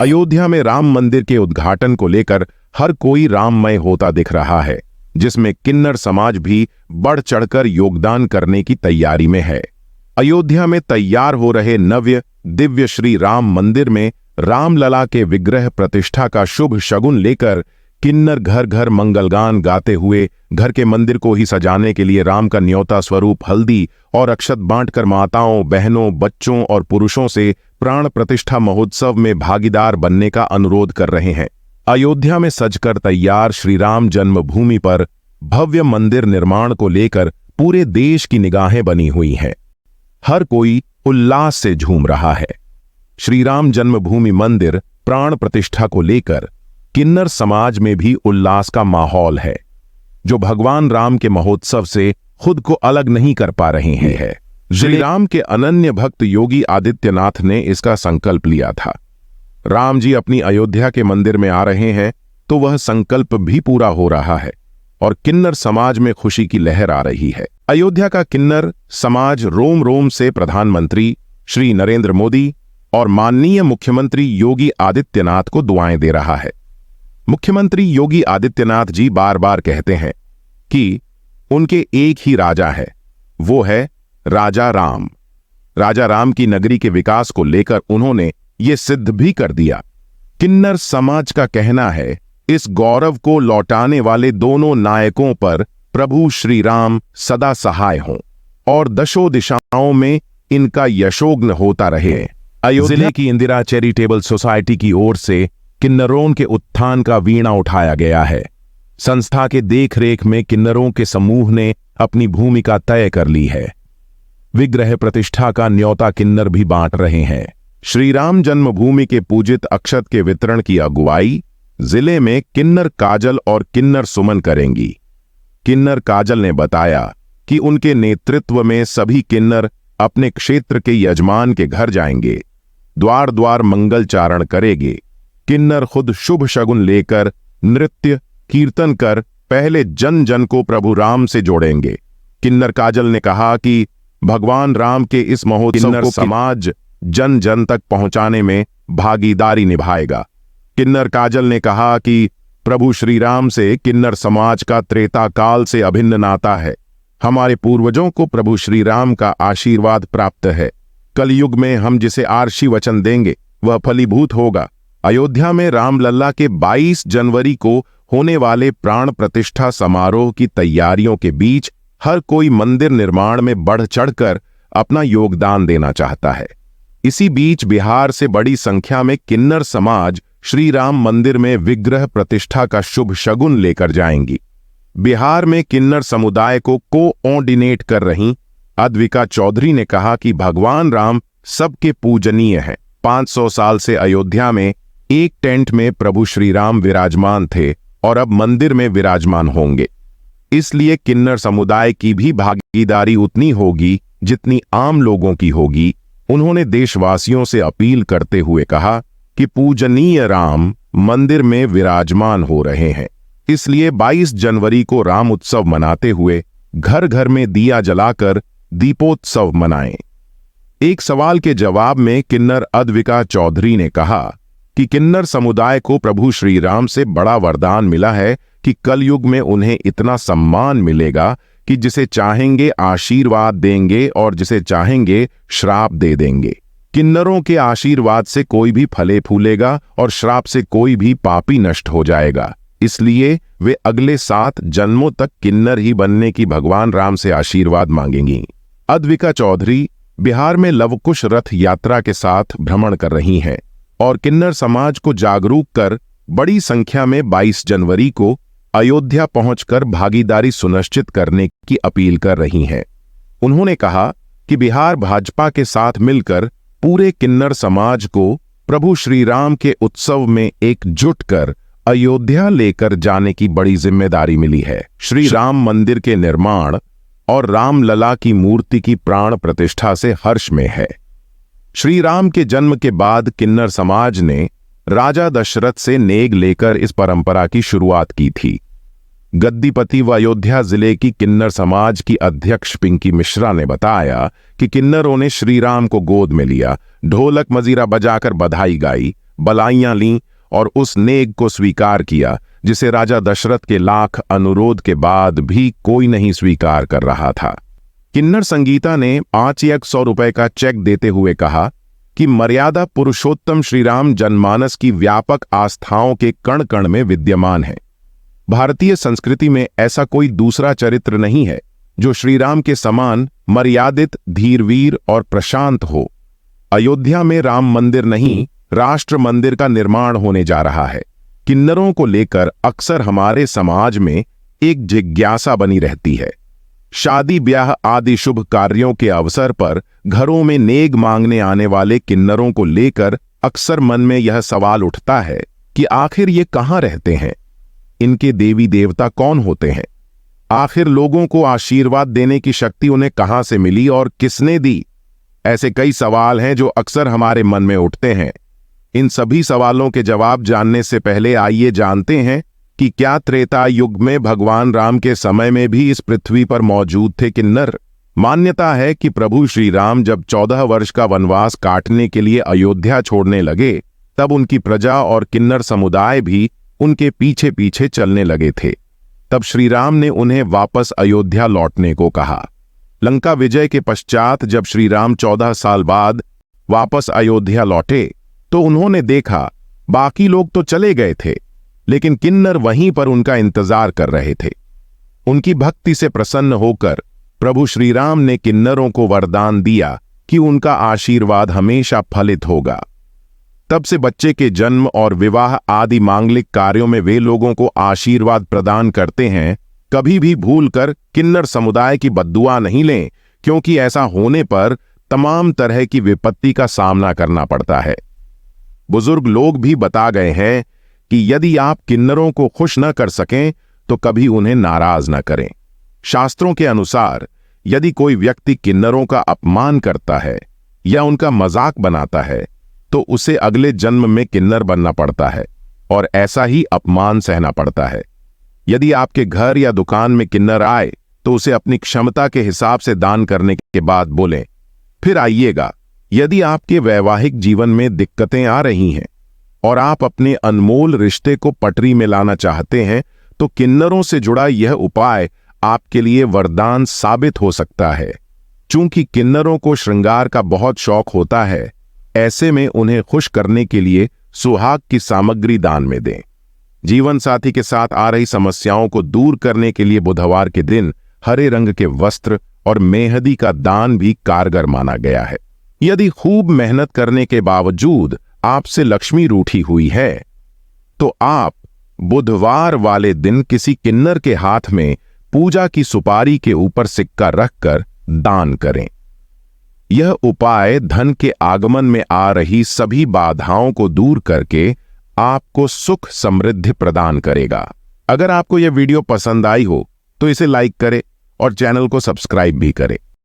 अयोध्या में राम मंदिर के उद्घाटन को लेकर हर कोई राममय होता दिख रहा है, जिसमें किन्नर समाज भी बढ़ चढ़कर योगदान करने की तैयारी में है। अयोध्या में तैयार हो रहे नव्य दिव्य श्री राम मंदिर में रामलला के विग्रह प्रतिष्ठा का शुभ शगुन लेकर किन्नर घर घर मंगलगान गाते हुए घर के मंदिर को ही सजाने के लिए राम का न्योता स्वरूप हल्दी और अक्षत बांटकर माताओं, बहनों, बच्चों और पुरुषों से प्राण प्रतिष्ठा महोत्सव में भागीदार बनने का अनुरोध कर रहे हैं। अयोध्या में सजकर तैयार श्री राम जन्मभूमि पर भव्य मंदिर निर्माण को लेकर पूरे देश की निगाहें बनी हुई हैं। हर कोई उल्लास से झूम रहा है। श्री राम जन्मभूमि मंदिर प्राण प्रतिष्ठा को लेकर किन्नर समाज में भी उल्लास का माहौल है, जो भगवान राम के महोत्सव से खुद को अलग नहीं कर पा रहे हैं। श्री राम के अनन्य भक्त योगी आदित्यनाथ ने इसका संकल्प लिया था। राम जी अपनी अयोध्या के मंदिर में आ रहे हैं तो वह संकल्प भी पूरा हो रहा है और किन्नर समाज में खुशी की लहर आ रही है। अयोध्या का किन्नर समाज रोम रोम से प्रधानमंत्री श्री नरेंद्र मोदी और माननीय मुख्यमंत्री योगी आदित्यनाथ को दुआएं दे रहा है। मुख्यमंत्री योगी आदित्यनाथ जी बार बार कहते हैं कि उनके एक ही राजा है, वो है राजा राम। राजा राम की नगरी के विकास को लेकर उन्होंने ये सिद्ध भी कर दिया। किन्नर समाज का कहना है, इस गौरव को लौटाने वाले दोनों नायकों पर प्रभु श्री राम सदा सहाय हों और दशों दिशाओं में इनका यशोग्न होता रहे। अयोध्या जिले की इंदिरा चैरिटेबल सोसाइटी की ओर से किन्नरों के उत्थान का वीणा उठाया गया है। संस्था के देखरेख में किन्नरों के समूह ने अपनी भूमिका तय कर ली है। विग्रह प्रतिष्ठा का न्योता किन्नर भी बांट रहे हैं। श्री राम जन्मभूमि के पूजित अक्षत के वितरण की अगुवाई जिले में किन्नर काजल और किन्नर सुमन करेंगी। किन्नर काजल ने बताया कि उनके नेतृत्व में सभी किन्नर अपने क्षेत्र के यजमान के घर जाएंगे, द्वार द्वार मंगल चारण करेंगे। किन्नर खुद शुभ शगुन लेकर नृत्य कीर्तन कर पहले जन जन को प्रभु राम से जोड़ेंगे। किन्नर काजल ने कहा कि भगवान राम के इस महोत्सव को समाज जन जन तक पहुंचाने में भागीदारी निभाएगा। किन्नर काजल ने कहा कि प्रभु श्री राम से किन्नर समाज का त्रेता काल से अभिन्न नाता है। हमारे पूर्वजों को प्रभु श्री राम का आशीर्वाद प्राप्त है। कलयुग में हम जिसे आर्षी वचन देंगे वह फलीभूत होगा। अयोध्या में रामलला के 22 जनवरी को होने वाले प्राण प्रतिष्ठा समारोह की तैयारियों के बीच हर कोई मंदिर निर्माण में बढ़ चढ़कर अपना योगदान देना चाहता है। इसी बीच बिहार से बड़ी संख्या में किन्नर समाज श्री राम मंदिर में विग्रह प्रतिष्ठा का शुभ शगुन लेकर जाएंगी। बिहार में किन्नर समुदाय को कोऑर्डिनेट कर रही अद्विका चौधरी ने कहा कि भगवान राम सबके पूजनीय हैं। 500 साल से अयोध्या में एक टेंट में प्रभु श्री राम विराजमान थे और अब मंदिर में विराजमान होंगे, इसलिए किन्नर समुदाय की भी भागीदारी उतनी होगी जितनी आम लोगों की होगी। उन्होंने देशवासियों से अपील करते हुए कहा कि पूजनीय राम मंदिर में विराजमान हो रहे हैं, इसलिए 22 जनवरी को राम उत्सव मनाते हुए घर घर में दिया जलाकर दीपोत्सव मनाएं। एक सवाल के जवाब में किन्नर अद्विका चौधरी ने कहा कि किन्नर समुदाय को प्रभु श्री राम से बड़ा वरदान मिला है कि कलयुग में उन्हें इतना सम्मान मिलेगा कि जिसे चाहेंगे आशीर्वाद देंगे और जिसे चाहेंगे श्राप दे देंगे। किन्नरों के आशीर्वाद से कोई भी फले फूलेगा और श्राप से कोई भी पापी नष्ट हो जाएगा, इसलिए वे अगले 7 जन्मों तक किन्नर ही बनने की भगवान राम से आशीर्वाद मांगेंगी। अद्विका चौधरी बिहार में लवकुश रथ यात्रा के साथ भ्रमण कर रही हैं और किन्नर समाज को जागरूक कर बड़ी संख्या में 22 जनवरी को अयोध्या पहुंचकर भागीदारी सुनिश्चित करने की अपील कर रही हैं। उन्होंने कहा कि बिहार भाजपा के साथ मिलकर पूरे किन्नर समाज को प्रभु श्री राम के उत्सव में एकजुट कर अयोध्या लेकर जाने की बड़ी जिम्मेदारी मिली है। श्री राम मंदिर के निर्माण और रामलला की मूर्ति की प्राण प्रतिष्ठा से हर्ष में है। श्री राम के जन्म के बाद किन्नर समाज ने राजा दशरथ से नेग लेकर इस परंपरा की शुरुआत की थी। गद्दीपति व अयोध्या जिले की किन्नर समाज की अध्यक्ष पिंकी मिश्रा ने बताया कि किन्नरों ने श्री राम को गोद में लिया, ढोलक मजीरा बजाकर बधाई गाई, बलाइयां लीं और उस नेक को स्वीकार किया जिसे राजा दशरथ के लाख अनुरोध के बाद भी कोई नहीं स्वीकार कर रहा था। किन्नर संगीता ने 500 रुपए का चेक देते हुए कहा कि मर्यादा पुरुषोत्तम श्रीराम जनमानस की व्यापक आस्थाओं के कण कण में विद्यमान है। भारतीय संस्कृति में ऐसा कोई दूसरा चरित्र नहीं है जो श्रीराम के समान मर्यादित, धीरवीर और प्रशांत हो। अयोध्या में राम मंदिर नहीं, राष्ट्र मंदिर का निर्माण होने जा रहा है। किन्नरों को लेकर अक्सर हमारे समाज में एक जिज्ञासा बनी रहती है। शादी ब्याह आदि शुभ कार्यों के अवसर पर घरों में नेग मांगने आने वाले किन्नरों को लेकर अक्सर मन में यह सवाल उठता है कि आखिर ये कहाँ रहते हैं, इनके देवी देवता कौन होते हैं, आखिर लोगों को आशीर्वाद देने की शक्ति उन्हें कहां से मिली और किसने दी। ऐसे कई सवाल हैं जो अक्सर हमारे मन में उठते हैं। इन सभी सवालों के जवाब जानने से पहले आइए जानते हैं कि क्या त्रेता युग में भगवान राम के समय में भी इस पृथ्वी पर मौजूद थे किन्नर। मान्यता है कि प्रभु श्री राम जब 14 वर्ष का वनवास काटने के लिए अयोध्या छोड़ने लगे, तब उनकी प्रजा और किन्नर समुदाय भी उनके पीछे पीछे चलने लगे थे। तब श्री राम ने उन्हें वापस अयोध्या लौटने को कहा। लंका विजय के पश्चात जब श्री राम 14 साल बाद वापस अयोध्या लौटे तो उन्होंने देखा बाकी लोग तो चले गए थे, लेकिन किन्नर वहीं पर उनका इंतजार कर रहे थे। उनकी भक्ति से प्रसन्न होकर प्रभु श्री राम ने किन्नरों को वरदान दिया कि उनका आशीर्वाद हमेशा फलित होगा। तब से बच्चे के जन्म और विवाह आदि मांगलिक कार्यों में वे लोगों को आशीर्वाद प्रदान करते हैं। कभी भी भूलकर किन्नर समुदाय की बद्दुआ नहीं लें, क्योंकि ऐसा होने पर तमाम तरह की विपत्ति का सामना करना पड़ता है। बुजुर्ग लोग भी बता गए हैं कि यदि आप किन्नरों को खुश न कर सकें तो कभी उन्हें नाराज न करें। शास्त्रों के अनुसार यदि कोई व्यक्ति किन्नरों का अपमान करता है या उनका मजाक बनाता है तो उसे अगले जन्म में किन्नर बनना पड़ता है और ऐसा ही अपमान सहना पड़ता है। यदि आपके घर या दुकान में किन्नर आए तो उसे अपनी क्षमता के हिसाब से दान करने के बाद बोलें, फिर आइएगा। यदि आपके वैवाहिक जीवन में दिक्कतें आ रही हैं और आप अपने अनमोल रिश्ते को पटरी में लाना चाहते हैं तो किन्नरों से जुड़ा यह उपाय आपके लिए वरदान साबित हो सकता है। चूंकि किन्नरों को श्रृंगार का बहुत शौक होता है, ऐसे में उन्हें खुश करने के लिए सुहाग की सामग्री दान में दें। जीवन साथी के साथ आ रही समस्याओं को दूर करने के लिए बुधवार के दिन हरे रंग के वस्त्र और मेहंदी का दान भी कारगर माना गया है। यदि खूब मेहनत करने के बावजूद आपसे लक्ष्मी रूठी हुई है तो आप बुधवार वाले दिन किसी किन्नर के हाथ में पूजा की सुपारी के ऊपर सिक्का रखकर दान करें। यह उपाय धन के आगमन में आ रही सभी बाधाओं को दूर करके आपको सुख समृद्धि प्रदान करेगा। अगर आपको यह वीडियो पसंद आई हो तो इसे लाइक करें और चैनल को सब्सक्राइब भी करें।